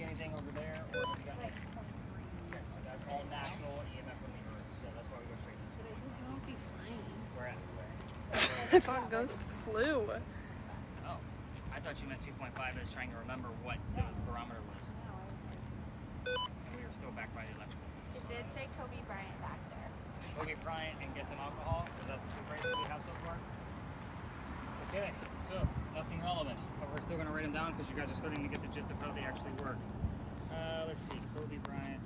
see anything over there? Or have you got anything? Okay, so that's all national EMF from the Earth. So that's why we go straight to But it won't be flying. Where at? I thought ghosts flew. Oh, I thought you meant 2.5. I was trying to remember what the barometer was. And we were still back by the electrical. It did say Kobe Bryant back there. Kobe Bryant and get some alcohol. Is that the two phrases we have so far? Okay, so nothing relevant, but we're still going to write them down because you guys are starting to get the gist of how they actually work. Let's see, Kobe Bryant.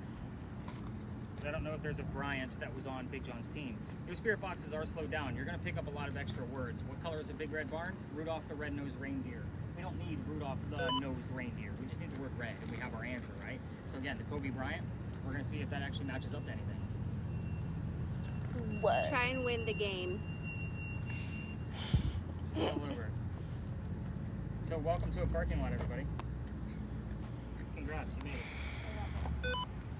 I don't know if there's a Bryant that was on Big John's team. Your spirit boxes are slowed down. You're going to pick up a lot of extra words. What color is a big red barn? Rudolph the red-nosed reindeer. We don't need Rudolph the nosed reindeer. We just need the word red, and we have our answer, right? So again, the Kobe Bryant, we're going to see if that actually matches up to anything. What? Try and win the game. All over. So welcome to a parking lot, everybody. Congrats, you made it.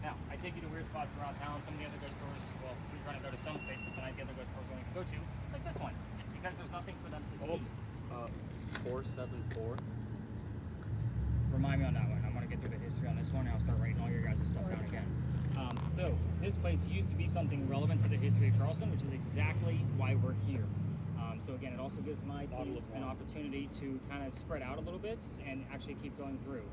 Now, I take you to weird spots around town. Some of the other ghost stores, well, we're trying to go to some spaces tonight. The other ghost stores we only go to, like this one, because there's nothing for them to see. 474. Remind me on that one. I'm going to get through the history on this one, and I'll start writing all your guys' stuff down again. So, this place used to be something relevant to the history of Charleston, which is exactly why we're here. So again, it also gives my team an opportunity to kind of spread out a little bit and actually keep going through.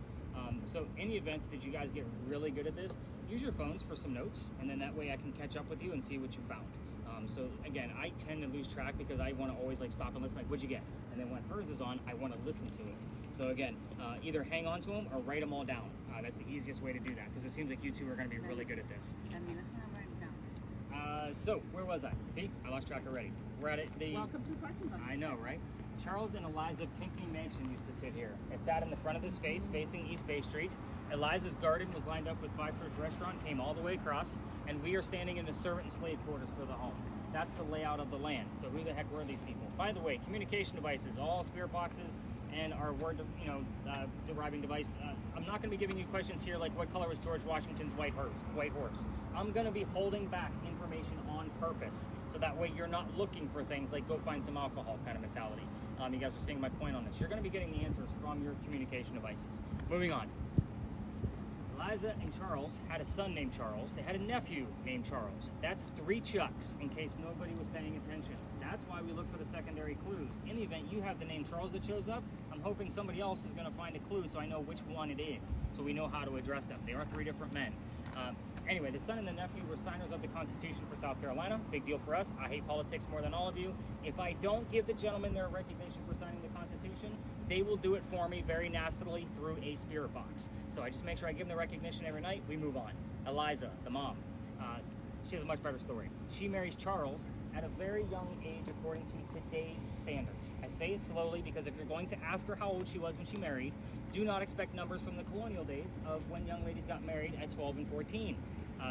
So in the event that you guys get really good at this, use your phones for some notes, and then that way I can catch up with you and see what you found. So again, I tend to lose track because I want to always like stop and listen, like, what'd you get? And then when hers is on, I want to listen to it. So again, either hang on to them or write them all down. That's the easiest way to do that, because it seems like you two are going to be really good at this. So where was I? See, I lost track already. We're at it. Welcome to parking lot. I know, right? Charles and Eliza Pinckney Mansion used to sit here. It sat in the front of this space, facing East Bay Street. Eliza's garden was lined up with Five Church Restaurant, came all the way across, and we are standing in the servant and slave quarters for the home. That's the layout of the land. So who the heck were these people? By the way, communication devices, all spirit boxes, and our word, deriving device. I'm not going to be giving you questions here like what color was George Washington's white horse. I'm going to be holding back information on purpose, so that way you're not looking for things like go find some alcohol kind of mentality. You guys are seeing my point on this. You're going to be getting the answers from your communication devices. Moving on. Eliza and Charles had a son named Charles. They had a nephew named Charles. That's 3 Chucks, in case nobody was paying attention. That's why we look for the secondary clues. In the event you have the name Charles that shows up, I'm hoping somebody else is going to find a clue so I know which one it is, so we know how to address them. They are 3 different men. Anyway, the son and the nephew were signers of the Constitution for South Carolina. Big deal for us. I hate politics more than all of you. If I don't give the gentlemen their recognition for signing the Constitution, they will do it for me very nastily through a spirit box. So I just make sure I give them the recognition every night. We move on. Eliza, the mom, she has a much better story. She marries Charles at a very young age according to today's standards. I say it slowly because if you're going to ask her how old she was when she married, do not expect numbers from the colonial days of when young ladies got married at 12 and 14.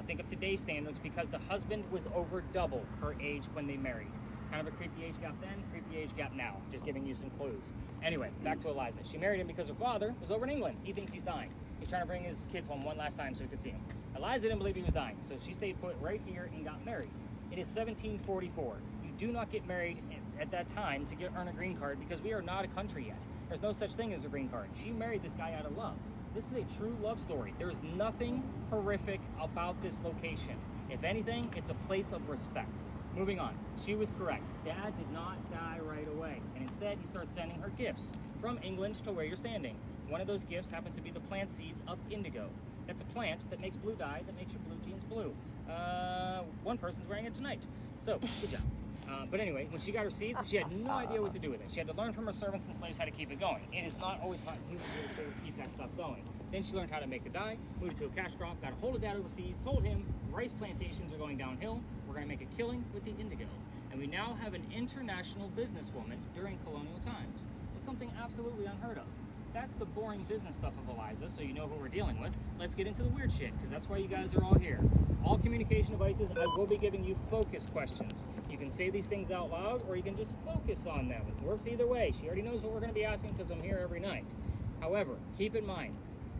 Think of today's standards because the husband was over double her age when they married. Kind of a creepy age gap then, creepy age gap now. Just giving you some clues. Anyway, back to Eliza. She married him because her father was over in England. He thinks he's dying. He's trying to bring his kids home one last time so he could see him. Eliza didn't believe he was dying, so she stayed put right here and got married. It is 1744. You do not get married at that time to earn a green card because we are not a country yet. There's no such thing as a green card. She married this guy out of love. This is a true love story. There is nothing horrific about this location. If anything, it's a place of respect. Moving on. She was correct. Dad did not die right away, and instead he starts sending her gifts from England to where you're standing. One of those gifts happens to be the plant seeds of indigo. That's a plant that makes blue dye that makes your blue jeans blue. One person's wearing it tonight. So, good job. But anyway, when she got her seeds, she had no idea what to do with it. She had to learn from her servants and slaves how to keep it going. It is not always hot and humid to keep that stuff going. Then she learned how to make the dye, moved it to a cash crop, got a hold of that overseas, told him rice plantations are going downhill, we're going to make a killing with the indigo. And we now have an international businesswoman during colonial times. It's something absolutely unheard of. That's the boring business stuff of Eliza, so you know who we're dealing with. Let's get into the weird shit, because that's why you guys are all here. All communication devices, I will be giving you focus questions. You can say these things out loud, or you can just focus on them. It works either way. She already knows what we're going to be asking because I'm here every night. However, keep in mind,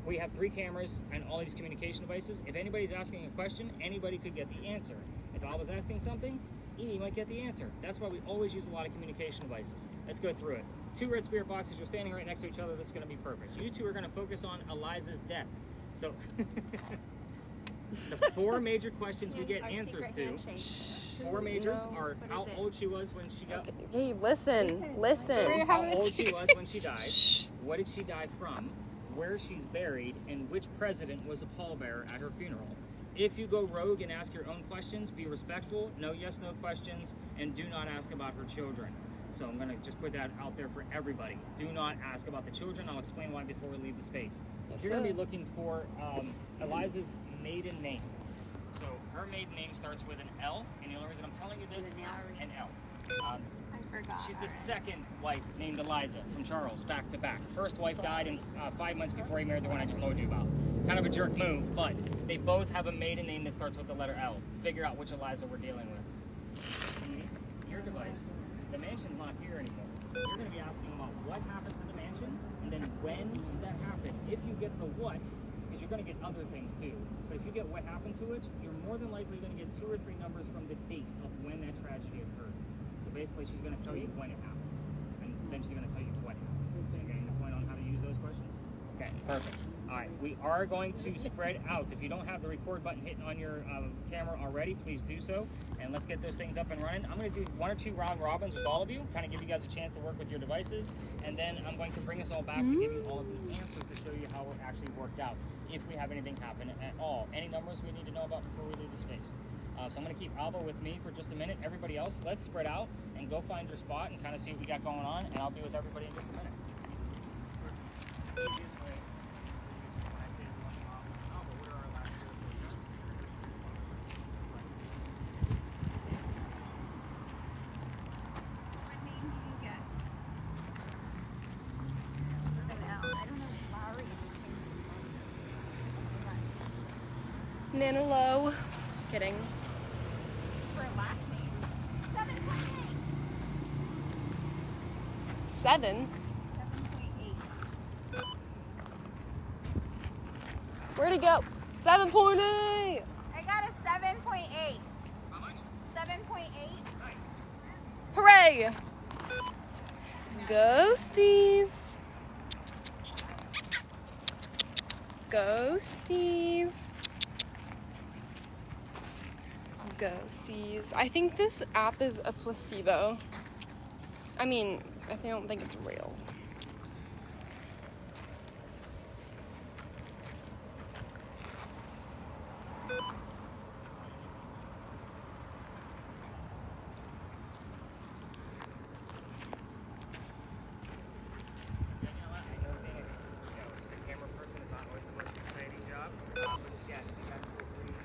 we have 3 cameras and all these communication devices. If anybody's asking a question, anybody could get the answer. If I was asking something, Edie might get the answer. That's why we always use a lot of communication devices. Let's go through it. 2 red spirit boxes, you're standing right next to each other. This is going to be perfect. You two are going to focus on Eliza's death. So the 4 major questions we get answers to. 4 majors are how old she was when she got. Hey, listen. How old she was when she died. What did she die from? Where she's buried, and which president was a pallbearer at her funeral. If you go rogue and ask your own questions, be respectful, no yes/no questions, and do not ask about her children. So I'm gonna just put that out there for everybody. Do not ask about the children. I'll explain why before we leave the space. Yes, You're gonna be sir. looking for Eliza's maiden name. So her maiden name starts with an L, and the only reason I'm telling you this, an L. I forgot. She's the second wife named Eliza from Charles, back to back. First wife died in 5 months before he married the one I just told you about. Kind of a jerk move, but they both have a maiden name that starts with the letter L. Figure out which Eliza we're dealing with. Your device, the mansion's not here anymore. You're going to be asking about what happened to the mansion, and then when that happened. If you get the what, because you're going to get other things too, but if you get what happened to it, you're more than likely going to get 2 or 3 numbers from the date of when that tragedy occurred. So basically, she's going to tell you when it happened, and then she's going to tell you what happened. So you're getting the point on how to use those questions? Okay, perfect. All right, we are going to spread out. If you don't have the record button hit on your camera already, please do so, and let's get those things up and running. I'm going to do 1 or 2 round robins with all of you, kind of give you guys a chance to work with your devices, and then I'm going to bring us all back to give you all of the answers to show you how it actually worked out, if we have anything happen at all. Any numbers we need to know about before we leave the space. So I'm going to keep ALBA with me for just a minute. Everybody else, let's spread out and go find your spot and kind of see what we got going on, and I'll be with everybody in just a minute. Easiest way. When I say everyone, ALBA, what are our last year? What name do you guess? An L. I don't know if Lowry just came Nanalo. Kidding. for a last name. 7.8. 7. 7.8. Where'd he go? 7.8. I got a 7.8. How much? 7.8. Nice. Hooray! Ghosties. Ghosties. Ghosties. I think this app is a placebo. I mean, I don't think it's real. I know being a camera person is not always the most exciting job, but yeah, you guys feel free to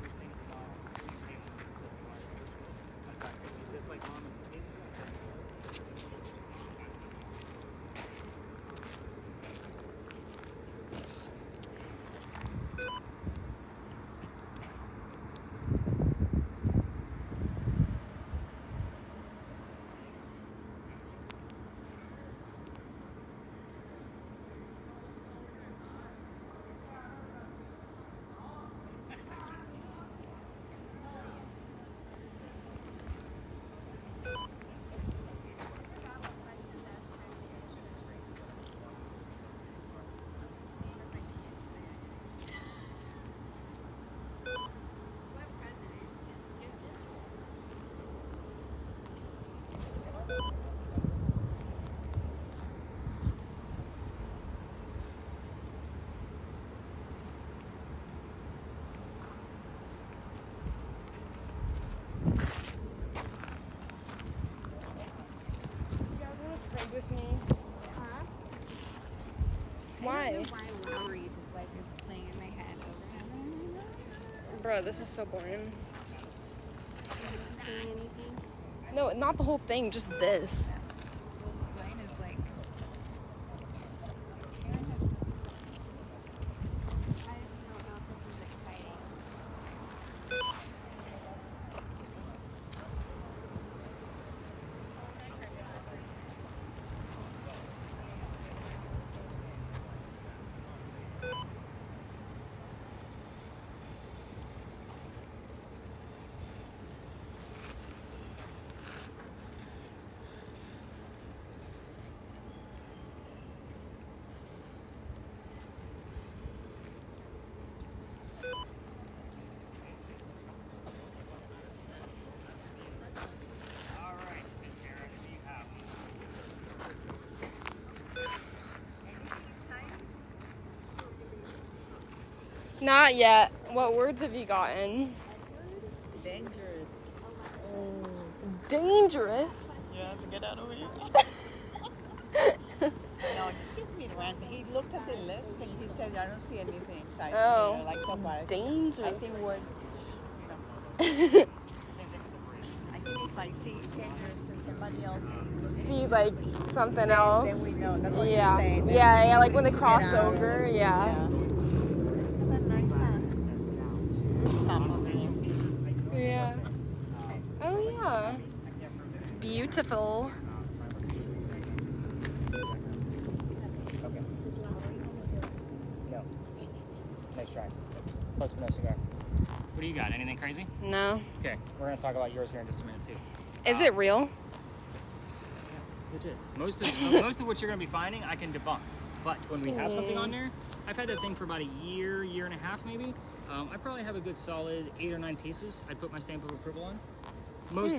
do things about things so if you want to. I'm sorry, is this like mom and kids? You guys want to trade with me? Huh? Why? I don't know why Lowry just like is playing in my head over and over. Bro, this is so boring. Seeing anything? No, not the whole thing, just this. Well, mine is like. I don't know if this is exciting. Not yet. What words have you gotten? Dangerous. Dangerous? You have to get out of here. No, excuse me, Rand. He looked at the list and he said, I don't see anything inside Oh, here, like so far. dangerous. I think words, I think if I see dangerous and somebody else Sees like something else. then we know. That's what Yeah. you're saying. Yeah, like when they To get cross out. over. Yeah. Look at that nice rooftop over there. Yeah. Oh yeah. Beautiful. Okay. No. Nice try. Close but no cigar. What do you got? Anything crazy? No. Okay, we're gonna talk about yours here in just a minute too. Is it real? Legit. Most of what you're gonna be finding, I can debunk. But when we have something on there, I've had that thing for about a year and a half maybe. I probably have a good solid 8 or 9 pieces. I'd put my stamp of approval on. Most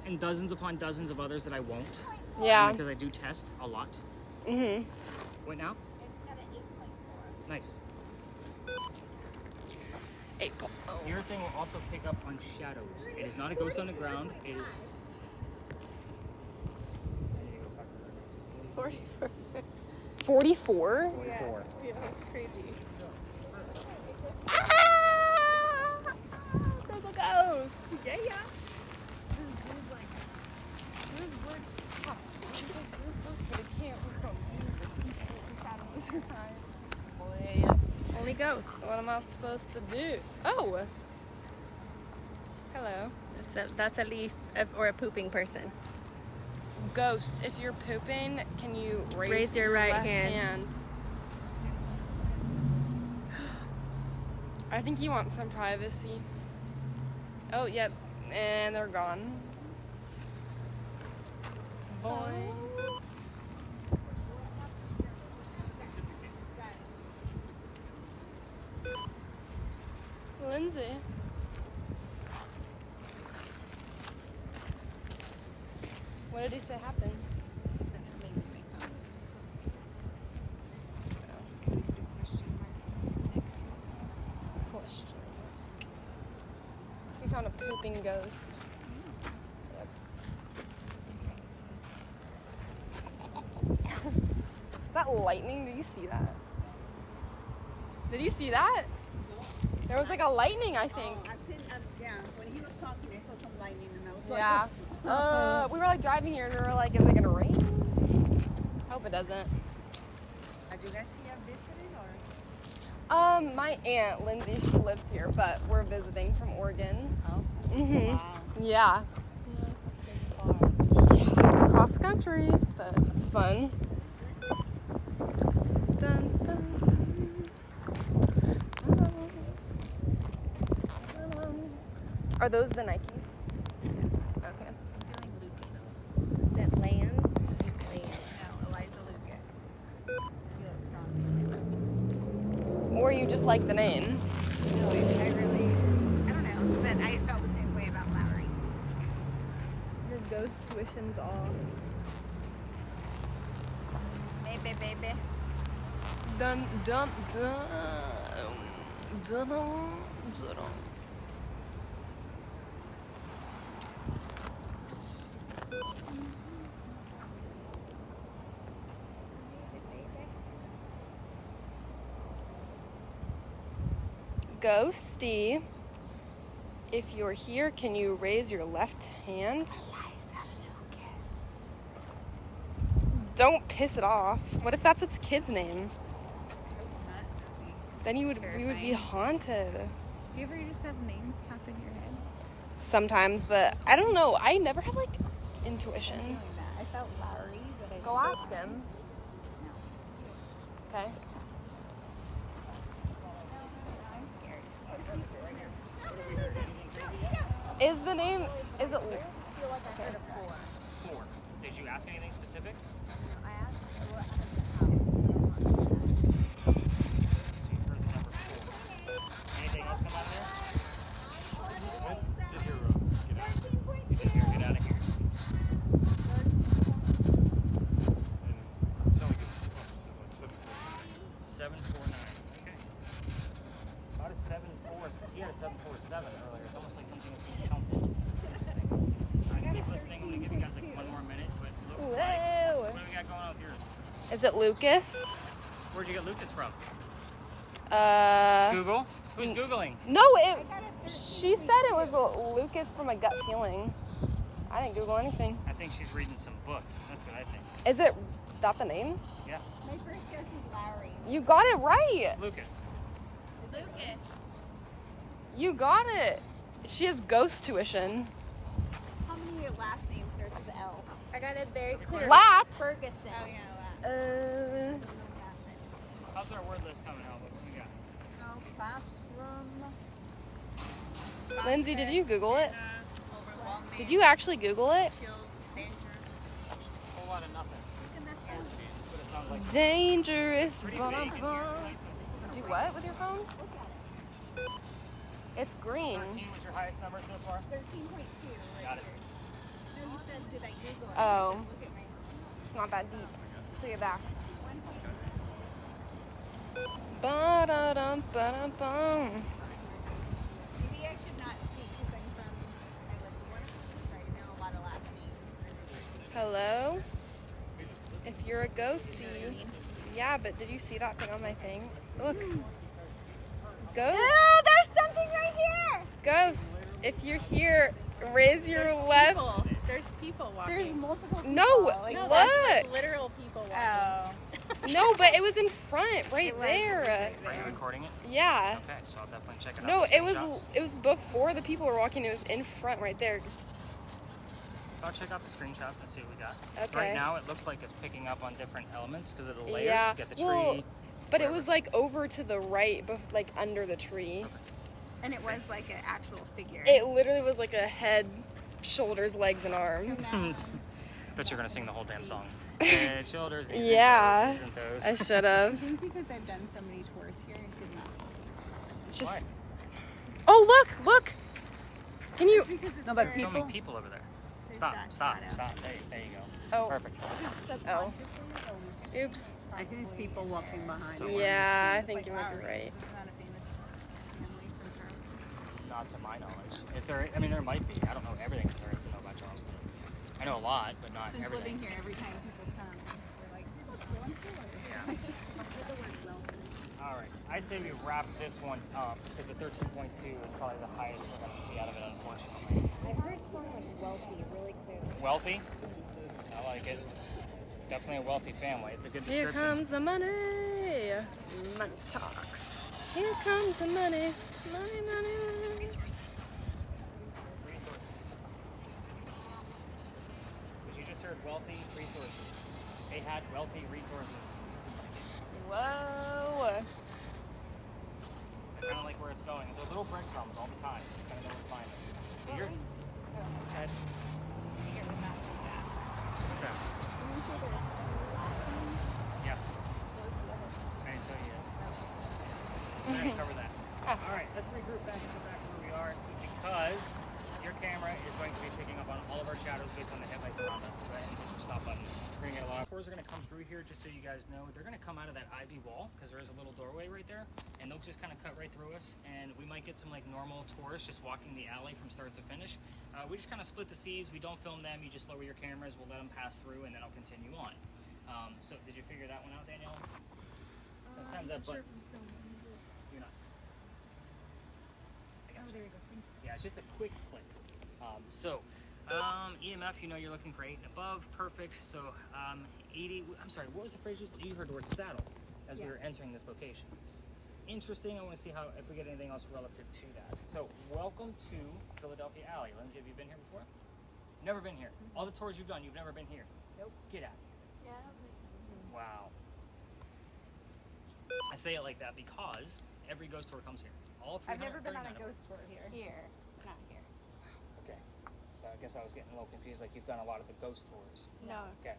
and dozens upon dozens of others that I won't. Yeah. Because I do test a lot. Mhm. What now? It's got an 8.4. Nice. 8. Your thing will also pick up on shadows. It is not a ghost on the ground. It is. 44. 44. Yeah, that's crazy. There's a ghost. Yeah. Only ghost. What am I supposed to do? Oh. Hello. That's a leaf or a pooping person. Ghost, if you're pooping, can you Raise your right left hand. I think you want some privacy. Oh, yep. And they're gone. Boy. Lindsay. What did he say happened? Question. We found a pooping ghost. Yep. Is that lightning? Did you see that? Did you see that? There was like a lightning, I think. Oh, I've seen, yeah, when he was talking, I saw some lightning and I was like, Yeah. We were like driving here and we were like, is it gonna rain? Hope it doesn't. Did you guys see her visiting or? My aunt Lindsay, she lives here, but we're visiting from Oregon. Oh, Mhm. wow. Yeah. Far. Yeah, across the country, but it's fun. Dun, dun. Are those the Nikes? Okay. I'm feeling Lucas. Is that Lance? No, Eliza Lucas. I feel it strongly. Or you just like the name? No, I really, I don't know, but I felt the same way about Lowry. Your ghost tuition's off. Baby. Dun dun dun. Dun dun dun. Ghosty, if you're here, can you raise your left hand? Eliza Lucas. Don't piss it off. What if that's its kid's name? Then we would be Terrifying. haunted. Do you ever just have names pop in your head? Sometimes, but I don't know. I never have like intuition. Feeling that. I felt Lowry, but I Go ask him. Okay. I'm scared. Is the name? Is it? I feel like I heard a 4. 4. Did you ask anything specific? I asked what So you heard the number 4. Anything else come out of there? Get out of here. 749. Okay. She had a 747 earlier. It's almost like something that's being counted. Alright, keep listening. I'm gonna give you guys like one more minute, but it looks like. What do we got going on with yours? Is it Lucas? Where'd you get Lucas from? Uh. Google? Who's Googling? No, she said it was Lucas from a gut feeling. I didn't Google anything. I think she's reading some books. That's what I think. Is it? Is that the name? Yeah. My first guess is Larry. You got it right. It's Lucas. Lucas. You got it. She has ghost tuition. How many last names starts with L? I got it very clear. Lat. Ferguson. Oh yeah, Lat. How's our word list coming out? What do we got? No classroom. Lindsay, did you Google it? Overwhelming. Did you actually Google it? Chills, dangerous. A whole lot of nothing. But it sounds like Dangerous. pretty vague in here tonight. Do what with your phone? It's green. 13 was your highest number so far? 13.2. Got it. No, you said, did I Google it? Oh. Look at my It's not that deep. Take it back. Ba-da-dum, ba-da-bum. Maybe I should not speak because I live in Waterford, so I know a lot of last names. Hello? If you're a ghostie. Yeah, but did you see that thing on my thing? Look. Ghost. Oh, there's something right here. Ghost. If you're here, raise your left. There's people walking. There's multiple people. No, Like, look. there's, like, literal people walking. Oh. No, but it was in front, right there. Are you recording it? Yeah. Okay, so I'll definitely check it out. No, The screenshots. it was before the people were walking. It was in front, right there. So I'll check out the screenshots and see what we got. Okay. Right now, it looks like it's picking up on different elements because of the layers. Yeah. You get the tree. Well, but it was like over to the right, like under the tree. And it was like an actual figure. It literally was like a head, shoulders, legs, and arms. I thought you were gonna sing the whole damn song. Head, shoulders, knees, Yeah. and toes. I should have. because I've done so many tours here, I should not. Just. Oh, look! Can you? Because it's No, but very- So many people. people over there. There's Stop, that stop, shadow. stop. There you go. Oh. Perfect. Oh. Oops. I think there's people walking behind. So- Yeah, I think you might be right. This is not a famous family from Charleston. Not to my knowledge. If there, I mean, there might be. I don't know everything there is to know about Charleston. I know a lot, but not Since everything. living here, every time people come, they're like, hey, let's go on tour. All right. I say we wrap this one up because the 13.2 is probably the highest we're going to see out of it, unfortunately. I've heard someone like wealthy really clearly. Wealthy? I like it. Definitely a wealthy family. It's a good Here description. comes the money. Money talks. Here comes the money. Money, money, money. Resources. Because you just heard wealthy resources. They had wealthy resources. Whoa. I kind of like where it's going. There's little breadcrumbs all the time. You kind of know where to find them. So you're... Ed, what's that? Yeah. I didn't tell you yet. We're going to cover that. All right, let's regroup back and go back to where we are. So because your camera is going to be picking up on all of our shadows based on the headlights around us. Go ahead and hit your stop button. We're going to get a lot of tours are going to come through here, just so you guys know. They're going to come out of that ivy wall because there is a little doorway right there. And they'll just kind of cut right through us. And we might get some like normal tourists just walking the alley from start to finish. We just kind of split the seas. We don't film them. You just lower your cameras. We'll let them pass through and then I'll continue on. So did you figure that one out, Danielle? Sometimes that button. You're not. I got you. There you go. Yeah, it's just a quick click. EMF, you know you're looking for 8 and above. Perfect. So 80, I'm sorry, what was the phrase you heard the word saddle as we were entering this location. It's interesting. I want to see how if we get anything else relative to that. So welcome to Philadelphia Alley. Lindsay, have you been here before? Never been here. All the tours you've done, you've never been here. Nope. Get out of here. Yeah. Wow. I say it like that because every ghost tour comes here. All 339 I've never been on a of them. ghost tour here. Here, not here. Okay. So I guess I was getting a little confused. Like you've done a lot of the ghost tours. No. Okay.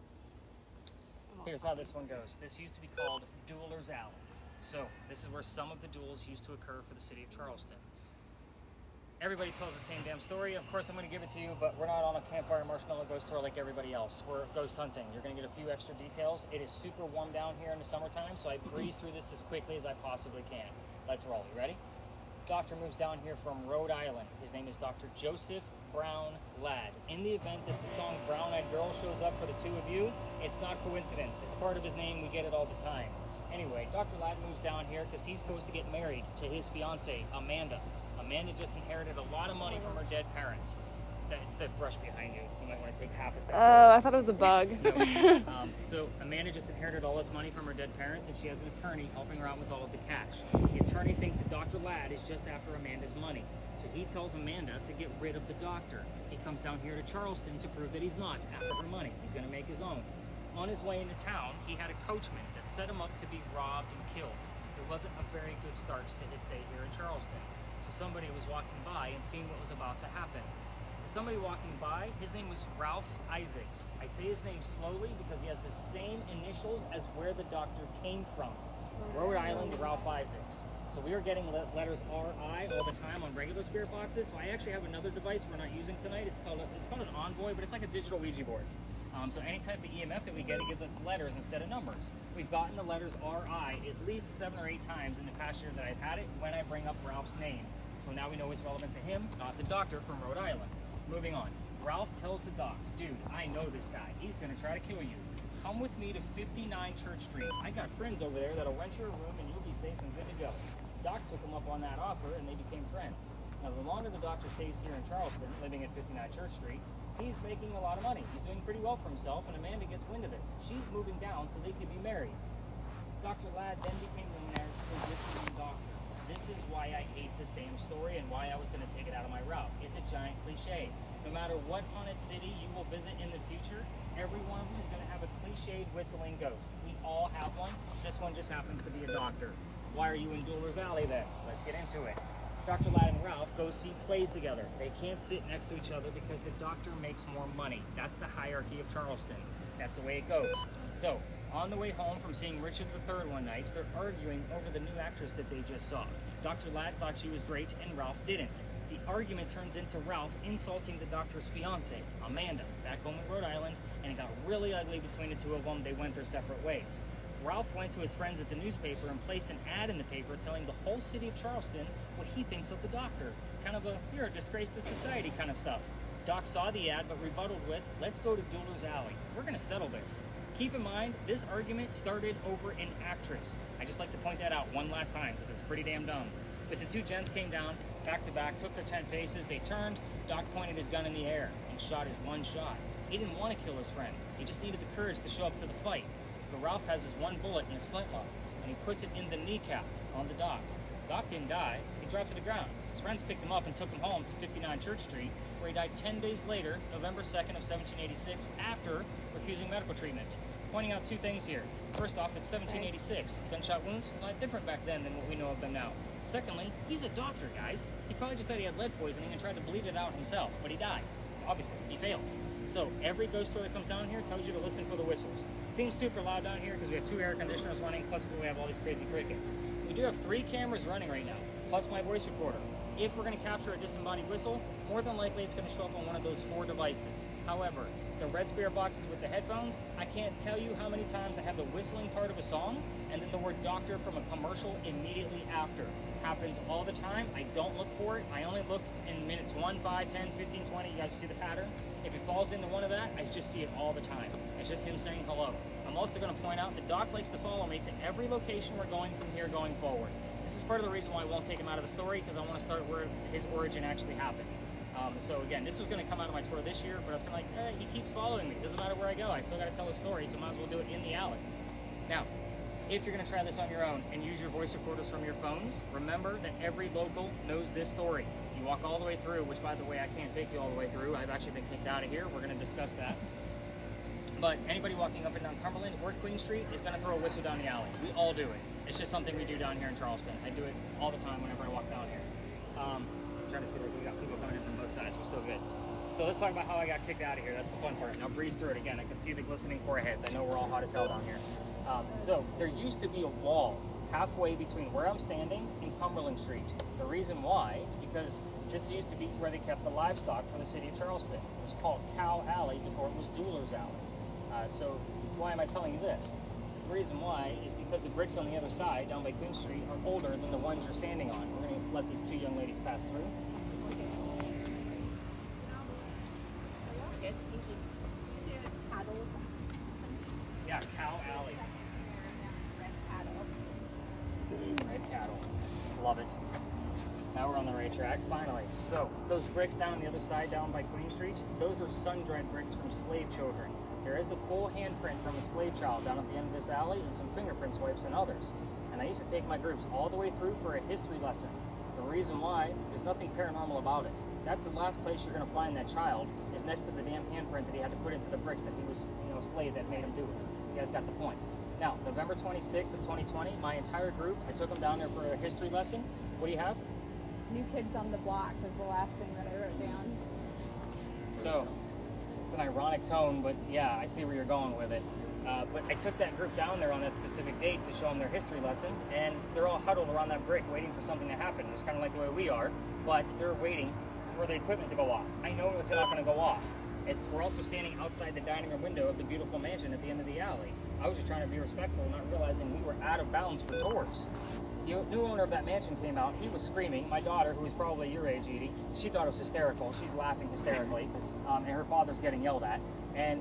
Here's how this one goes. This used to be called Dueler's Alley. So this is where some of the duels used to occur for the city of Charleston. Everybody tells the same damn story. Of course, I'm going to give it to you, but we're not on a campfire marshmallow ghost tour like everybody else. We're ghost hunting. You're going to get a few extra details. It is super warm down here in the summertime, so I breeze through this as quickly as I possibly can. Let's roll. You ready? doctor moves down here from Rhode Island. His name is Dr. Joseph Brown Ladd. In the event that the song Brown Eyed Girl shows up for the two of you, it's not coincidence. It's part of his name. We get it all the time. Anyway, Dr. Ladd moves down here because he's supposed to get married to his fiancée, Amanda. Amanda just inherited a lot of money from her dead parents. It's the brush behind you. You might want to take half a step Oh, I thought it was a bug. No. So Amanda just inherited all this money from her dead parents, and she has an attorney helping her out with all of the cash. The attorney thinks that Dr. Ladd is just after Amanda's money. So he tells Amanda to get rid of the doctor. He comes down here to Charleston to prove that he's not after her money. He's going to make his own. On his way into town, he had a coachman that set him up to be robbed and killed. It wasn't a very good start to his stay here in Charleston. So somebody was walking by and seeing what was about to happen. Somebody walking by, his name was Ralph Isaacs. I say his name slowly because he has the same initials as where the doctor came from. Rhode Island, Ralph Isaacs. So we are getting letters RI all the time on regular spirit boxes. So I actually have another device we're not using tonight. It's called an Envoy, but it's like a digital Ouija board. So any type of EMF that we get, it gives us letters instead of numbers. We've gotten the letters RI at least 7 or 8 times in the past year that I've had it when I bring up Ralph's name. So now we know it's relevant to him, not the doctor from Rhode Island. Moving on. Ralph tells the doc, dude, I know this guy. He's going to try to kill you. Come with me to 59 Church Street. I got friends over there that'll rent you a room and you'll be safe and good to go. Doc took him up on that offer and they became friends. Now, the longer the doctor stays here in Charleston, living at 59 Church Street, he's making a lot of money. He's doing pretty well for himself, and Amanda gets wind of this. She's moving down so they could be married. Dr. Ladd then became the marriage physician doctor. This is why I hate this damn story and why I was going to take it out of my route. It's a giant cliche. No matter what haunted city you will visit in the future, every one of them is going to have a cliched whistling ghost. We all have one. This one just happens to be a doctor. Why are you in Dueler's Alley then? Let's get into it. Dr. Ladd and Ralph go see plays together. They can't sit next to each other because the doctor makes more money. That's the hierarchy of Charleston. That's the way it goes. So, on the way home from seeing Richard III one night, they're arguing over the new actress that they just saw. Dr. Ladd thought she was great and Ralph didn't. The argument turns into Ralph insulting the doctor's fiancée, Amanda, back home in Rhode Island, and it got really ugly between the two of them. They went their separate ways. Ralph went to his friends at the newspaper and placed an ad in the paper telling the whole city of Charleston what he thinks of the doctor. Kind of you're a disgrace to society kind of stuff. Doc saw the ad but rebutted with, let's go to Dueler's Alley. We're going to settle this. Keep in mind, this argument started over an actress. I just like to point that out one last time because it's pretty damn dumb. But the two gents came down, back to back, took their 10 paces, they turned, Doc pointed his gun in the air and shot his one shot. He didn't want to kill his friend. He just needed the courage to show up to the fight. But Ralph has his one bullet in his flintlock, and he puts it in the kneecap on the Doc. Doc didn't die, he dropped to the ground. His friends picked him up and took him home to 59 Church Street, where he died 10 days later, November 2nd of 1786, after refusing medical treatment. Pointing out two things here. First off, it's 1786. Gunshot wounds, a lot different back then than what we know of them now. Secondly, he's a doctor, guys. He probably just said he had lead poisoning and tried to bleed it out himself, but he died. Obviously, he failed. So every ghost story that comes down here tells you to listen for the whistles. It seems super loud down here because we have 2 air conditioners running, plus we have all these crazy crickets. We do have 3 cameras running right now, plus my voice recorder. If we're going to capture a disembodied whistle, more than likely it's going to show up on one of those 4 devices. However, the red spirit boxes with the headphones, I can't tell you how many times I have the whistling part of a song and then the word doctor from a commercial immediately after. Happens all the time. I don't look for it. I only look in minutes 1, 5, 10, 15, 20. You guys see the pattern? If it falls into one of that, I just see it all the time. It's just him saying hello. I'm also going to point out that Doc likes to follow me to every location we're going from here going forward. This is part of the reason why I won't take him out of the story, because I want to start where his origin actually happened. So again, this was going to come out of my tour this year, but I was kind of like, he keeps following me. Doesn't matter where I go. I still got to tell a story, so might as well do it in the alley. Now, if you're going to try this on your own and use your voice recorders from your phones, remember that every local knows this story. You walk all the way through, which, by the way, I can't take you all the way through. I've actually been kicked out of here. We're going to discuss that. But anybody walking up and down Cumberland or Queen Street is going to throw a whistle down the alley. We all do it. It's just something we do down here in Charleston. I do it all the time whenever I walk down here. I'm trying to see where we got people coming in from both sides. We're still good. So let's talk about how I got kicked out of here. That's the fun part. Now breeze through it again. I can see the glistening foreheads. I know we're all hot as hell down here. So there used to be a wall halfway between where I'm standing and Cumberland Street. The reason why is because this used to be where they kept the livestock for the city of Charleston. It was called Cow Alley before it was Dueler's Alley. So why am I telling you this? the reason why is because the bricks on the other side, down by Queen Street, are older than the ones you're standing on. We're going to let these two young ladies pass through. Good, thank you. See those paddles? Yeah, Cow Alley. Red paddle. Red cattle. Love it. Now we're on the right track, finally. So, those bricks down on the other side, down by Queen Street, those are sun-dried bricks from slave children. There is a full handprint from a slave child down at the end of this alley and some fingerprint swipes and others. And I used to take my groups all the way through for a history lesson. The reason why, there's nothing paranormal about it. That's the last place you're going to find that child, is next to the damn handprint that he had to put into the bricks that he was, a slave that made him do it. You guys got the point. Now, November 26th of 2020, my entire group, I took them down there for a history lesson. What do you have? New Kids on the Block was the last thing that I wrote down. So, it's an ironic tone, but yeah, I see where you're going with it. But I took that group down there on that specific date to show them their history lesson, and they're all huddled around that brick waiting for something to happen. It's kind of like the way we are, but they're waiting for the equipment to go off. I know it's not going to go off. We're also standing outside the dining room window of the beautiful mansion at the end of the alley. I was just trying to be respectful, not realizing we were out of bounds for tours. The new owner of that mansion came out. He was screaming. My daughter, who is probably your age, Edie, she thought it was hysterical. She's laughing hysterically, and her father's getting yelled at. And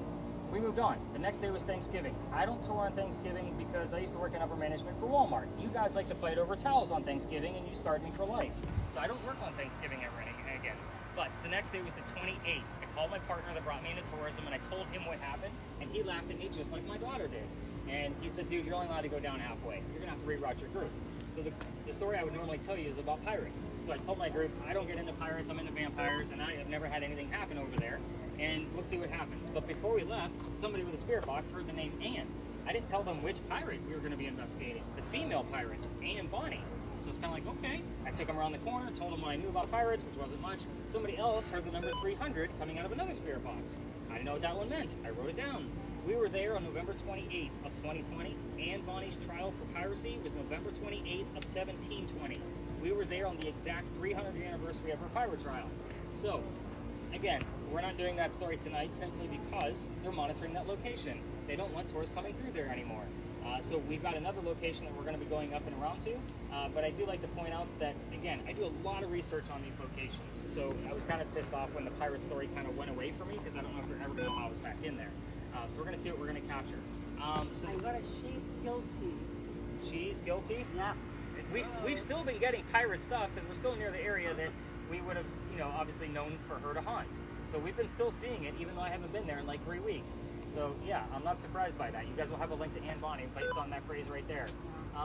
we moved on. The next day was Thanksgiving. I don't tour on Thanksgiving because I used to work in upper management for Walmart. You guys like to fight over towels on Thanksgiving, and you scarred me for life. So I don't work on Thanksgiving ever again. But the next day was the 28th. I called my partner that brought me into tourism, and I told him what happened, and he laughed at me just like my daughter did. And he said, dude, you're only allowed to go down halfway. You're going to have to reroute your group. So the story I would normally tell you is about pirates. So I told my group, I don't get into pirates, I'm into vampires, and I have never had anything happen over there. And we'll see what happens. But before we left, somebody with a spirit box heard the name Anne. I didn't tell them which pirate we were going to be investigating. The female pirate, Anne Bonnie. So it's kind of like, okay. I took them around the corner, told them what I knew about pirates, which wasn't much. Somebody else heard the number 300 coming out of another spirit box. I didn't know what that one meant. I wrote it down. We were there on November 28th of 2020. Anne Bonnie's trial for piracy was November 28th of 1720. We were there on the exact 300th anniversary of her pirate trial. So, again, we're not doing that story tonight simply because they're monitoring that location. They don't want tourists coming through there anymore. So we've got another location that we're going to be going up and around to. But I do like to point out that, again, I do a lot of research on these locations. So I was kind of pissed off when the pirate story kind of went away from me because I don't know if they're ever going to allow us back in there. So we're going to see what we're going to capture. So I got a she's guilty. She's guilty? Yeah. We've still been getting pirate stuff because we're still near the area that we would have, obviously known for her to haunt. So we've been still seeing it, even though I haven't been there in like 3 weeks. So yeah, I'm not surprised by that. You guys will have a link to Anne Bonnie based on that phrase right there.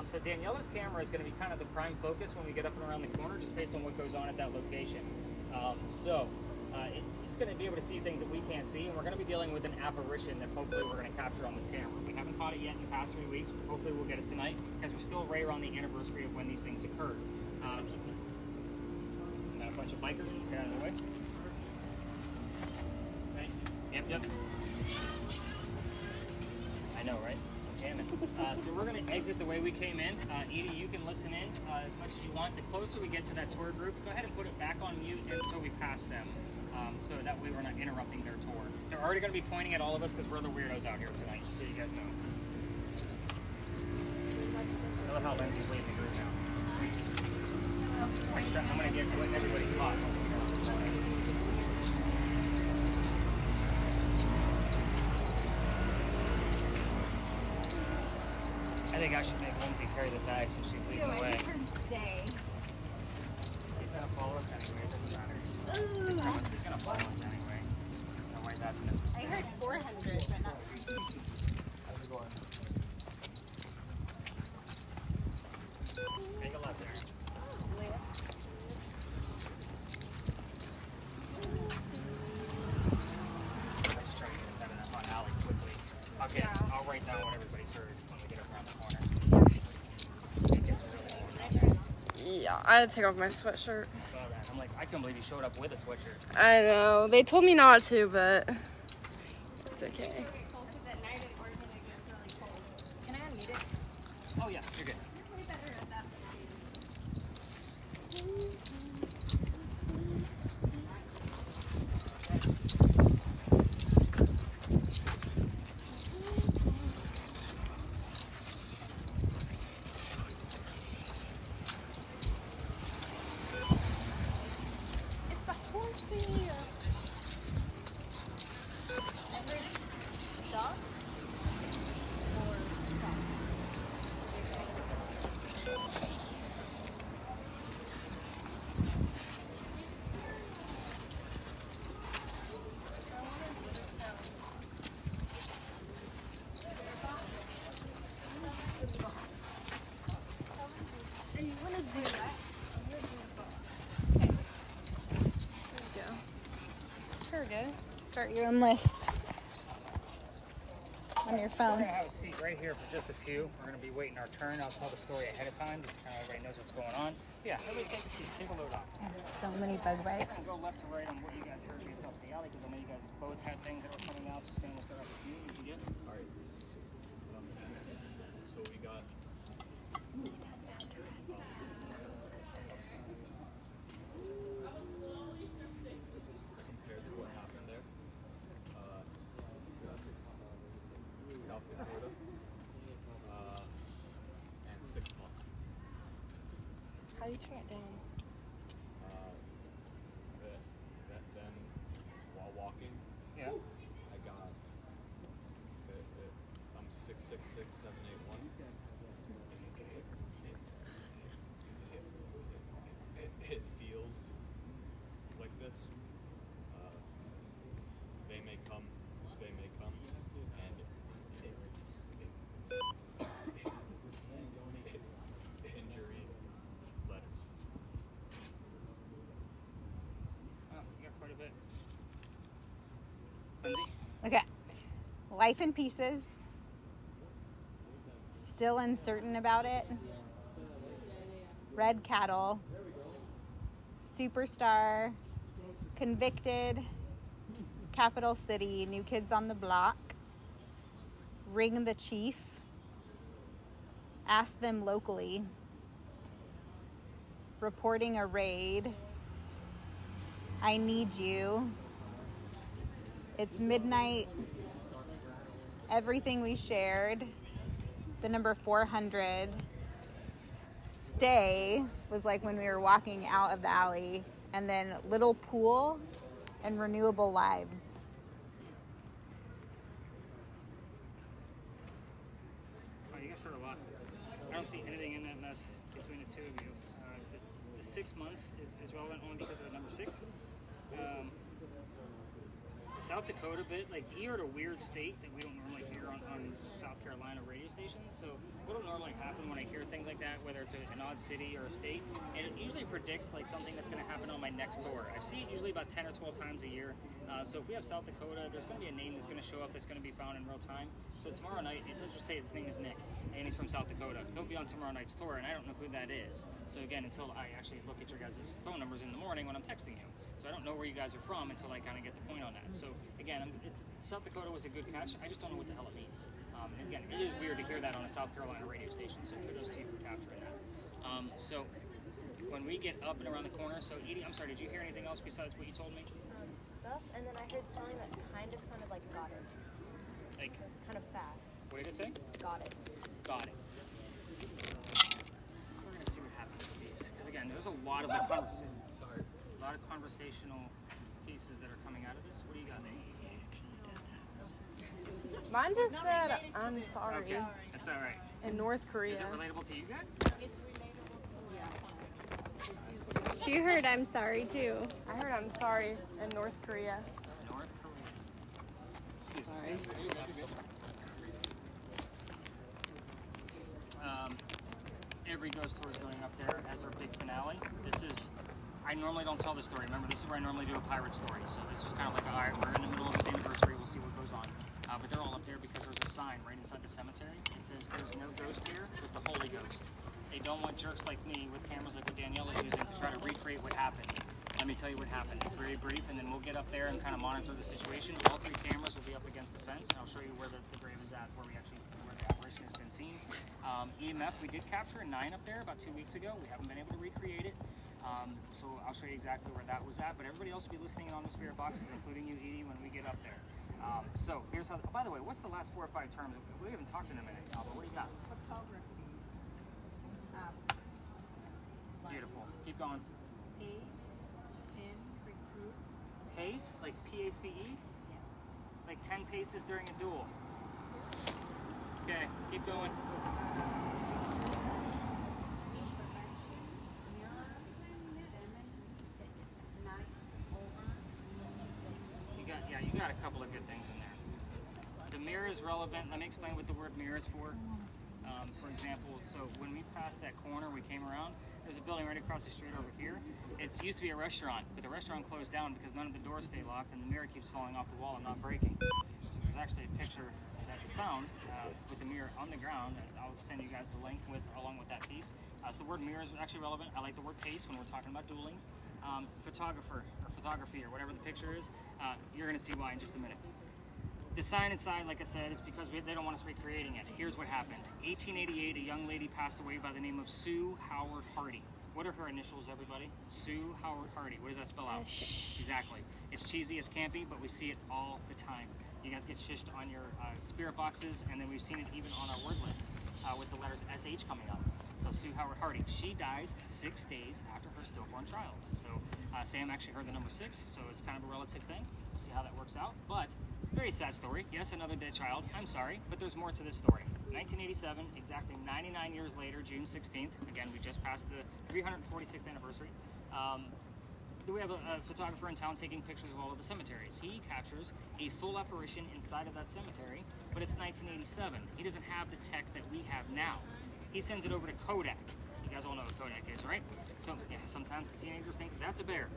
So Daniela's camera is going to be kind of the prime focus when we get up and around the corner, just based on what goes on at that location. It's going to be able to see things that we can't see, and we're going to be dealing with an apparition that hopefully we're going to capture on this camera. We haven't caught it yet in the past 3 weeks, but hopefully we'll get it tonight, because we're still right around the anniversary of when these things occurred. Got a bunch of bikers, let's get out of the way. Thank you. Yep. I know, right? Jamming. So we're going to exit the way we came in. Edie, you can listen in as much as you want. The closer we get to that tour group, go ahead and put it back on mute until we pass them. So that way we're not interrupting their tour. They're already going to be pointing at all of us because we're the weirdos out here tonight, just so you guys know. I love how Lindsay's leading the group now. I'm going to get everybody caught. I think I should make Lindsay carry the bag since she's leading the way. I need her to stay. He's going to follow us anyway, it doesn't matter. He's going to follow us anyway. Nobody's asking us to stay. I heard 400, but not 300. How's it going? Take a left there. I just try to get us out of that fun alley quickly. Okay, I'll write down what everybody's heard when we get up around the corner. It gets really warm down there. Yeah, I had to take off my sweatshirt. I saw that. I'm like, I can't believe you showed up with a sweatshirt. I know. They told me not to, but it's okay. At night in Oregon, it gets really cold. Can I unmute it? Oh yeah, you're good. You're probably better at that. Here we go. Start your own list on your We're phone. gonna have a seat right here for just a few. We're gonna be waiting our turn. I'll tell the story ahead of time, just kind of everybody knows what's going on. Yeah, everybody take a seat. Take a load off. So many bug bites. I'm gonna go left to right on what you guys heard based off the alley, because I know you guys both had things that were coming out. So Sam, we'll start off with you. What did you get? All right. So we got. Compared to what happened there, South Dakota, and 6 months. How do you turn it down? Then while walking, Yeah. I got. I'm 666,781. It feels like this. They may come, and injury letters. Oh, you got quite a bit. Lindsay? Okay. Life in pieces. Still uncertain about it. Red cattle. Superstar. Convicted. Capital City. New Kids on the Block. Ring the Chief. Ask them locally. Reporting a raid. I need you. It's midnight. Everything we shared. The number 400. Stay was like when we were walking out of the alley. And then Little Pool and Renewable Lives. Oh, you guys heard a lot. I don't see anything in that mess between the two of you. The 6 months is relevant only because of the number 6. The South Dakota bit, like, you're at a weird state that we don't normally hear on South Carolina radio stations. So what'll normally happen when I hear things like that, whether it's an odd city or a state, and it usually predicts like something that's going to happen on my next tour. I see it usually about 10 or 12 times a year. So if we have South Dakota, there's going to be a name that's going to show up that's going to be found in real time. So tomorrow night, let's just say his name is Nick, and he's from South Dakota. He'll be on tomorrow night's tour, and I don't know who that is. So again, until I actually look at your guys' phone numbers in the morning when I'm texting you. So I don't know where you guys are from until I kind of get the point on that. So again, South Dakota was a good catch. I just don't know what the hell it means. And again, it is weird to hear that on a South Carolina radio station. So kudos to you for capturing that. So when we get up and around the corner, so Edie, I'm sorry, did you hear anything else besides what you told me? Stuff, and then I heard something that kind of sounded like got it. Like, It was kind of fast. what did it say? Got it. Got it. We're gonna see what happens with these, because again, there's a lot of conversational pieces that are coming out of this. What do you got, Nate? Mine just said, I'm sorry, Okay, that's all right. in North Korea. Is it relatable to you guys? She heard I'm sorry too. I heard I'm sorry in North Korea. North Korea. Excuse me. Every ghost tour is going up there as our big finale. This is, I normally don't tell this story. Remember, this is where I normally do a pirate story. So this was kind of like, all right, we're in the middle of its anniversary. We'll see what goes on. But they're all up there because there's a sign right inside the cemetery. It says, there's no ghost here with the Holy Ghost. They don't want jerks like me with cameras like what Danielle is using to try to recreate what happened. Let me tell you what happened. It's very brief, and then we'll get up there and kind of monitor the situation. All 3 cameras will be up against the fence, and I'll show you where the grave is at, where the apparition has been seen. EMF, we did capture a 9 up there about 2 weeks ago. We haven't been able to recreate it. So I'll show you exactly where that was at, but everybody else will be listening on the spirit boxes, including you, Edie, when we get up there. So here's how, by the way, what's the last 4 or 5 terms? We haven't talked in a minute, Alba. What do you got? Photography. Beautiful. Keep going. Pace, sin, recruit. Pace, like P-A-C-E? Like 10 paces during a duel. Okay, keep going. Intervention, mirror, demon, night, over, You got a couple of good things in there. The mirror is relevant. Let me explain what the word mirror is for. For example, so when we passed that corner, we came around, there's a building right across the street over here. It used to be a restaurant, but the restaurant closed down because none of the doors stay locked and the mirror keeps falling off the wall and not breaking. There's actually a picture that was found with the mirror on the ground. I'll send you guys the link along with that piece. So the word mirror is actually relevant. I like the word case when we're talking about dueling. Photographer or photography or whatever the picture is, you're going to see why in just a minute. The sign inside, like I said, is because they don't want us recreating it. Here's what happened. 1888, a young lady passed away by the name of Sue Howard Hardy. What are her initials, everybody? Sue Howard Hardy. What does that spell out? Exactly. It's cheesy, it's campy, but we see it all the time. You guys get shished on your spirit boxes, and then we've seen it even on our word list with the letters SH coming up. So Sue Howard Hardy, she dies 6 days after her stillborn child. So Sam actually heard the number 6, so it's kind of a relative thing. We'll see how that works out. But very sad story. Yes, another dead child. I'm sorry, but there's more to this story. 1987, exactly 99 years later, June 16th. Again, we just passed the 346th anniversary. We have a photographer in town taking pictures of all of the cemeteries. He captures a full apparition inside of that cemetery, but it's 1987. He doesn't have the tech that we have now. He sends it over to Kodak. You guys all know what Kodak is, right? So yeah, sometimes the teenagers think that's a bear.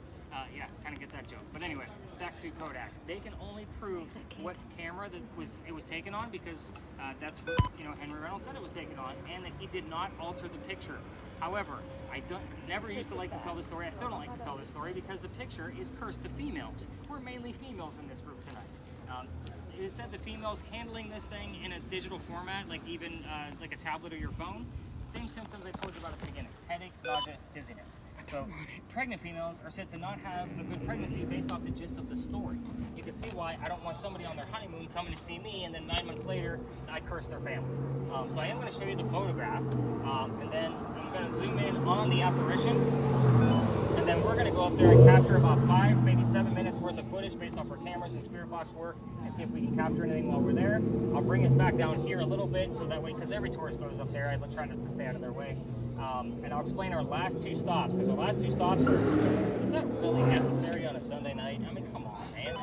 Yeah, kind of get that joke. But anyway, back to Kodak. They can only prove what camera it was taken on because that's what Henry Reynolds said it was taken on, and that he did not alter the picture. However, I never used to like to tell the story. I still don't like to tell this story because the picture is cursed to females. We're mainly females in this group tonight. It is said the females handling this thing in a digital format, like even like a tablet or your phone. Same symptoms I told you about at the beginning: headache, nausea, dizziness. So pregnant females are said to not have a good pregnancy based off the gist of the story. You can see why I don't want somebody on their honeymoon coming to see me and then 9 months later I curse their family. So I am going to show you the photograph, and then I'm going to zoom in on the apparition, and then we're going to go up there and capture about 5, maybe 7 minutes worth of footage based off our cameras and spirit box work, and see if we can capture anything while we're there. I'll bring us back down here a little bit so that way, because every tourist goes up there, I try not to stay out of their way. And I'll explain our last 2 stops, because our last 2 stops are experiments. Is that really necessary on a Sunday night? I mean, come on, man.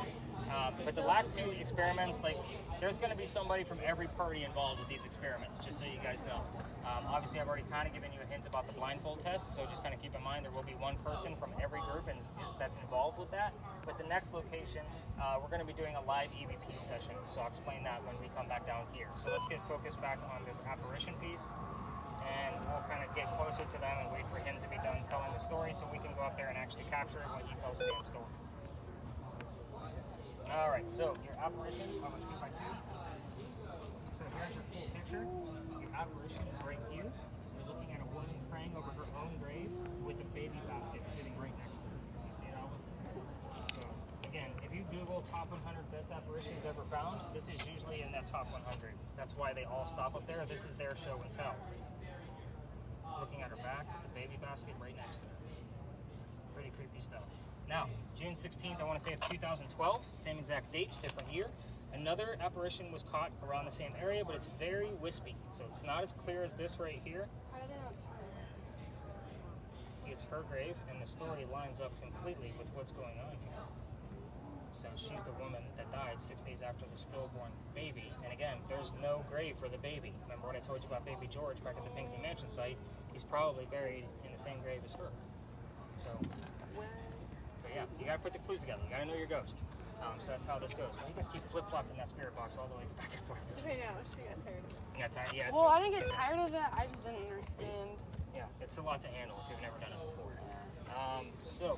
But the last 2 experiments, like, there's going to be somebody from every party involved with these experiments, just so you guys know. Obviously, I've already kind of given you a hint about the blindfold test, so just kind of keep in mind there will be one person from every group that's involved with that. But the next location, we're going to be doing a live EVP session, so I'll explain that when we come back down here. So let's get focused back on this apparition piece, and we'll kind of get closer to them and wait for him to be done telling the story so we can go up there and actually capture it when he tells the damn story. All right, so your apparition, how much 2 by 2? So here's your full picture. Your apparition is right here. You're looking at a woman praying over her own grave with a baby basket sitting right next to her. You see it, Alba? So again, if you Google top 100 best apparitions ever found, this is usually in that top 100. That's why they all stop up there. This is their show and tell. Looking at her back with the baby basket right next to her. Pretty creepy stuff. Now, June 16th, I want to say of 2012, same exact date, different year. Another apparition was caught around the same area, but it's very wispy. So it's not as clear as this right here. How do they know it's her? It's her grave, and the story lines up completely with what's going on here. So she's the woman that died 6 days after the stillborn baby. And again, there's no grave for the baby. Remember what I told you about baby George back at the Pinckney Mansion site? He's probably buried in the same grave as her. So yeah, you gotta put the clues together. You gotta know your ghost. So that's how this goes. Well, you guys keep flip-flopping that spirit box all the way back and forth. I know, she got tired of it. You got tired? Yeah. Well, I didn't get tired of it. I just didn't understand. Yeah, it's a lot to handle if you've never done it before. So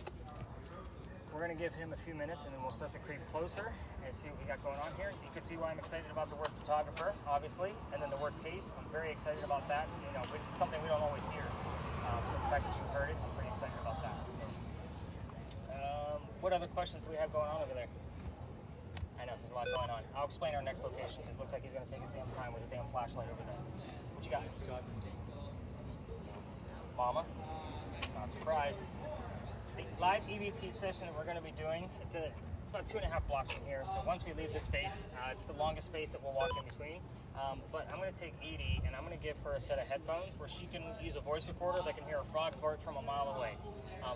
we're gonna give him a few minutes, and then we'll start to creep closer and see what we got going on here. You can see why I'm excited about the word photographer, obviously, and then the word case. I'm very excited about that. It's something we don't always hear. So the fact that you heard it, I'm pretty excited about that. So, what other questions do we have going on over there? I know, there's a lot going on. I'll explain our next location, because it looks like he's going to take his damn time with a damn flashlight over there. What you got? Mama? Not surprised. The live EVP session that we're going to be doing, it's about 2.5 blocks from here. So once we leave this space, it's the longest space that we'll walk in between. But I'm going to take Edie and I'm going to give her a set of headphones where she can use a voice recorder that can hear a frog fart from a mile away.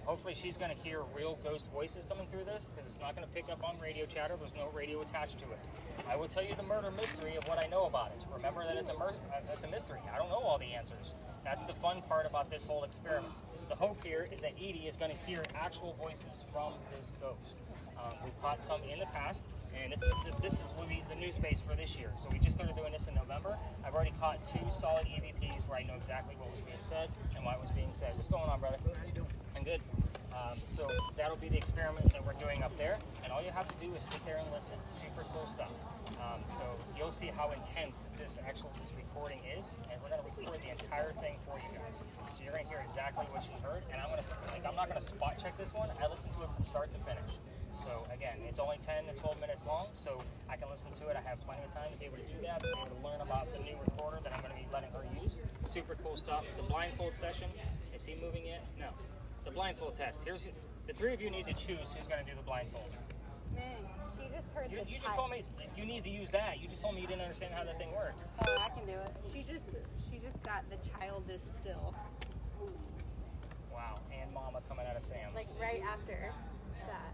Hopefully she's going to hear real ghost voices coming through this because it's not going to pick up on radio chatter. There's no radio attached to it. I will tell you the murder mystery of what I know about it. Remember that it's a mystery. I don't know all the answers. That's the fun part about this whole experiment. The hope here is that Edie is going to hear actual voices from this ghost. We've caught some in the past, and this will be the new space for this year. So we just started doing this in November. I've already caught 2 solid EVPs where I know exactly what was being said and why it was being said. What's going on, brother? How you doing? I'm good. So that'll be the experiment that we're doing up there, and all you have to do is sit there and listen. Super cool stuff. So you'll see how intense this recording is, and we're going to record the entire thing for you guys. So you're going to hear exactly what you heard, and I'm not going to spot check this one. I listen to it from start to finish. So again, it's only 10 to 12 minutes long, so I can listen to it. I have plenty of time to be able to do that, to be able to learn about the new recorder that I'm going to be letting her use. Super cool stuff. The blindfold session, is he moving yet? No. The blindfold test. Here's the 3 of you need to choose who's going to do the blindfold. Meg, she just heard You just told me you need to use that. You just told me you didn't understand how that thing worked. Oh, I can do it. She just got the child is still. Wow, and Mama coming out of Sam's. Like right after that.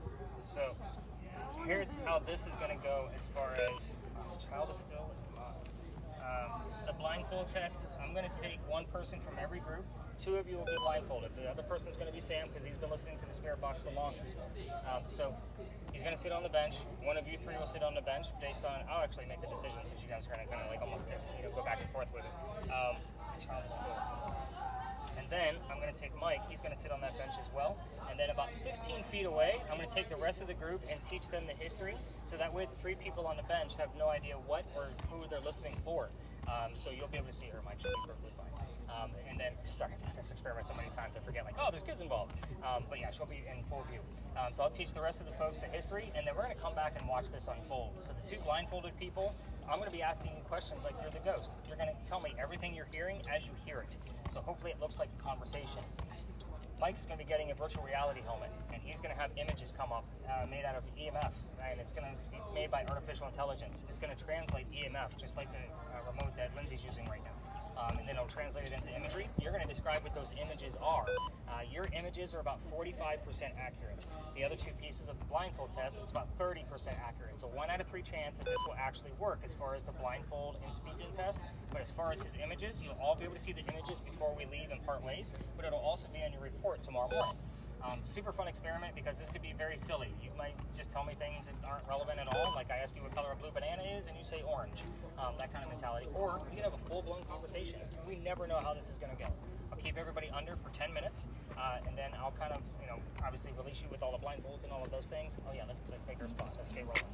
So here's how this is going to go as far as child is still the blindfold test. I'm going to take one person from every group. 2 of you will be blindfolded. The other person's going to be Sam because he's been listening to the spirit box the longest. So he's going to sit on the bench. One of you 3 will sit on the bench based on. I'll actually make the decision since you guys are going to kind of like almost go back and forth with it. Child is still. And then I'm going to take Mike. He's going to sit on that bench as well. And then about 15 feet away, I'm going to take the rest of the group and teach them the history. So that way, the 3 people on the bench have no idea what or who they're listening for. So you'll be able to see her. Mike should be perfectly fine. And then, sorry, I've done this experiment so many times I forget, like, oh, there's kids involved. But yeah, she'll be in full view. So I'll teach the rest of the folks the history, and then we're going to come back and watch this unfold. So the 2 blindfolded people, I'm going to be asking you questions like you're the ghost. You're going to tell me everything you're hearing as you hear it. So hopefully it looks like a conversation. Mike's going to be getting a virtual reality helmet, and he's going to have images come up made out of EMF, and it's going to be made by artificial intelligence. It's going to translate EMF, just like the remote that Lindsay's using right now. And then it'll translate it into imagery. You're going to describe what those images are. Your images are about 45% accurate. The other 2 pieces of the blindfold test, it's about 30% accurate. So 1 out of 3 chance that this will actually work as far as the blindfold and speaking test. But as far as his images, you'll all be able to see the images before we leave and part ways. But it'll also be on your report tomorrow morning. Super fun experiment because this could be very silly. You might just tell me things that aren't relevant at all, like I ask you what color a blue banana is and you say orange, that kind of mentality. Or we can have a full-blown conversation. We never know how this is going to go. I'll keep everybody under for 10 minutes, and then I'll kind of, obviously release you with all the blindfolds and all of those things. Oh yeah, let's take our spot. Let's stay rolling.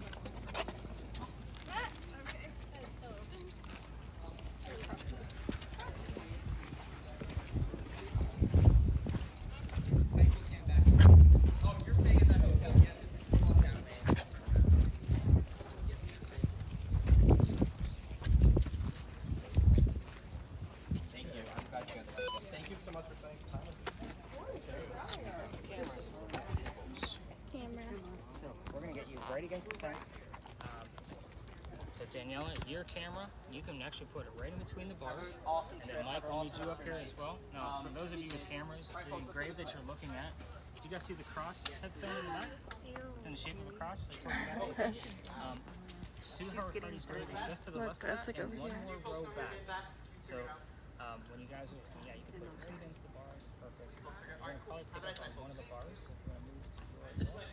Okay. It's still open. Right against the fence. So Daniela, your camera, you can actually put it right in between the bars. And then Mike will need you up here as well. Now, for those of you with cameras, the grave that you're looking at, do you guys see the cross headstone in the back? It's in the shape of a cross. I told you that. Sue Howard Party's grave is just to the left of that, and 1 more row back. So when you guys will see, yeah, you can put the feet against the bars. Perfect. We're going to probably pick up on one of the bars. So if you want to move to your right.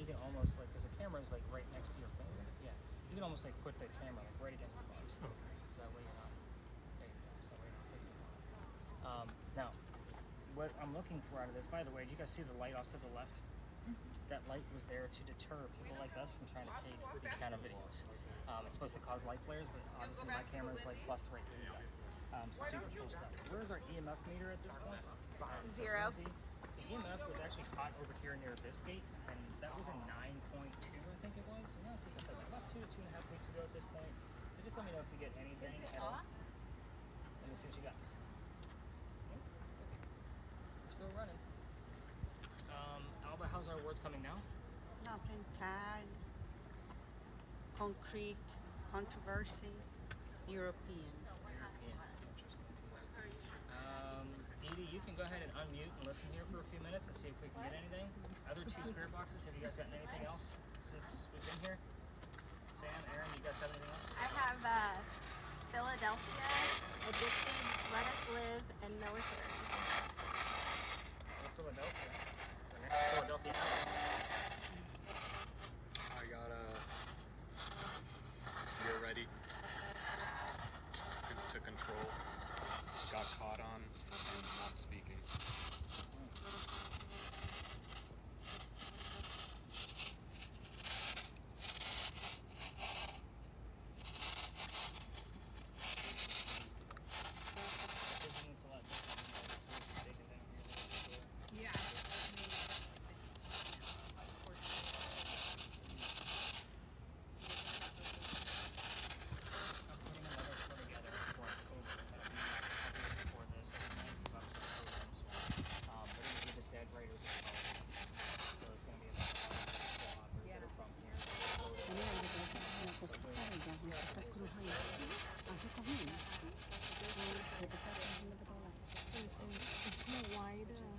You can almost because the camera is right next to your finger. Yeah, you can almost put the camera right against the bars. So that way you're not. There you go. So that way you're not picking up on it. Now, what I'm looking for out of this, by the way, do you guys see the light off to the left? That light was there to deter people like us from trying to take these kind of videos. It's supposed to cause light flares, but obviously my camera is plus right here. So super cool stuff. Where's our EMF meter at this point? 0. The EMF was actually caught over here near this gate, and that was a 9.2, I think it was. And that was about 2 to 2.5 weeks ago at this point. So just let me know if you get anything. Let me see what you got. We're still running. Alba, how's our words coming now? Nothing tied. Concrete. live in North ERYN. Philadelphia. The next Philadelphia. I got you're ready to control. Got caught on not speaking. Yeah.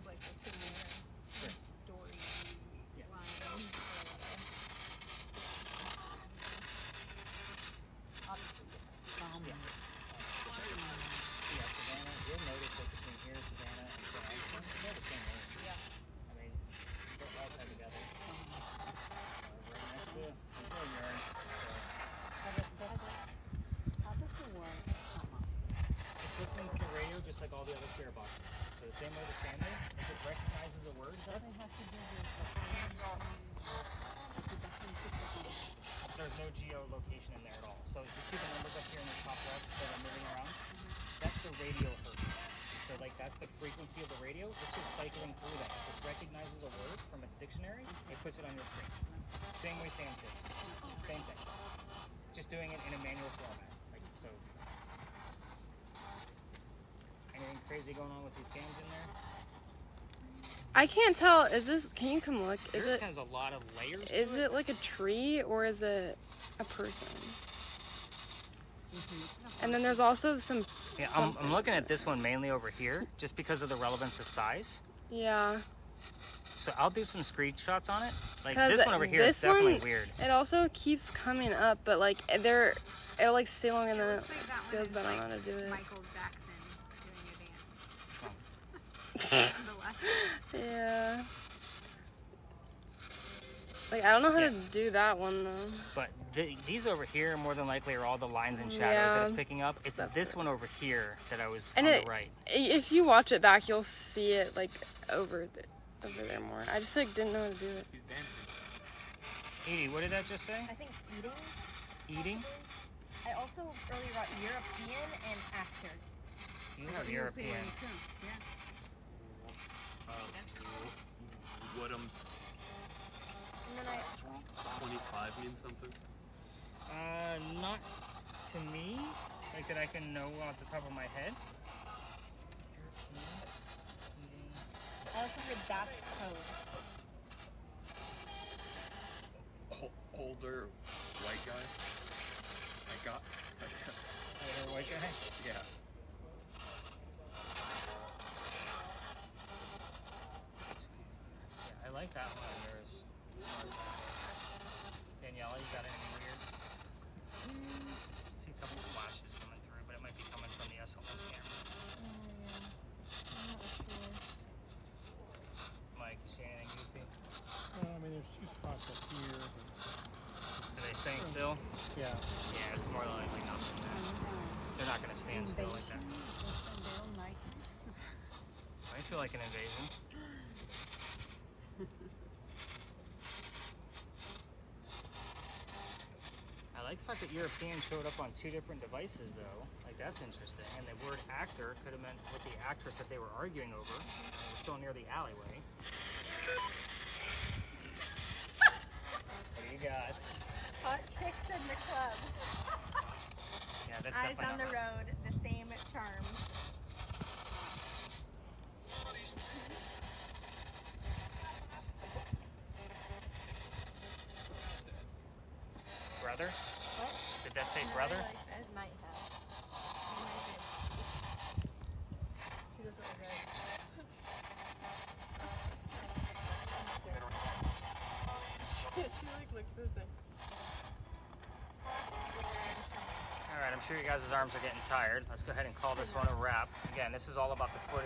Like a similar story line. Savannah, you'll notice that between here, Savannah, and Charleston, they're the same name. Yeah. I mean, they're all tied together. Right next to ERYN. How does it work? It's listening to the radio just like all the other spirit boxes. So the same way the fan is, if it recognizes a word, Doesn't have to do with there's no geolocation in there at all. So you see the numbers up here in the top left that are moving around? That's the radio hertz. So like that's the frequency of the radio. It's just cycling through that. If it recognizes a word from its dictionary, it puts it on your screen. Same way Sam did. Same thing. Just doing it in a manual format. Like so. Anything crazy going on with these cams in there? I can't tell. Is this? Can you come look? Is Yours it? has a lot of layers to Is it like a tree or is it a person? And then there's also some. Yeah, I'm looking at this one mainly over here, just because of the relevance of size. Yeah. So I'll do some screenshots on it. Like 'Cause this one over here is this definitely one, weird. It also keeps coming up, but like it'll like stay long and then it Looks like that one goes, is but I don't like know how to do it. Michael Jackson doing a dance. On the left. Yeah. Like I don't know how Yeah. to do that one though. But these over here more than likely are all the lines and shadows Yeah. that it's picking up. It's That's this it. one over here that I was And on it- the right. If you watch it back, you'll see it like over there more. I just like didn't know how to do it. He's dancing. Edie, what did that just say? I think eating. Eating? I also earlier got European and actor. You have European. What And then I 25 mean something? Not to me, like that I can know off the top of my head. I also heard that's code. Older white guy. I guess. Older white guy. Yeah. Yeah, I like that one of yours. Daniela, you got anything weird? See a couple of flashes coming through, but it might be coming from the SLS camera. Mike, you see anything goofy? I mean, there's two spots up here. Are they staying still? Yeah. Yeah, it's more likely not than that. They're not going to stand still like that. I feel like an invasion. I like the fact that European showed up on 2 different devices, though. Like, that's interesting. And the word actor could have meant with the actress that they were arguing over. And we're still near the alleyway. What do you got? Hot chicks in the club. Yeah, that's Eyes definitely on the not right. road, the same charms. Brother? What? Did that say brother? It might have. She doesn't look right. She like looks the same. Alright, I'm sure you got guys' arms are getting tired. Let's go ahead and call this one a wrap. Again, this is all about the footage.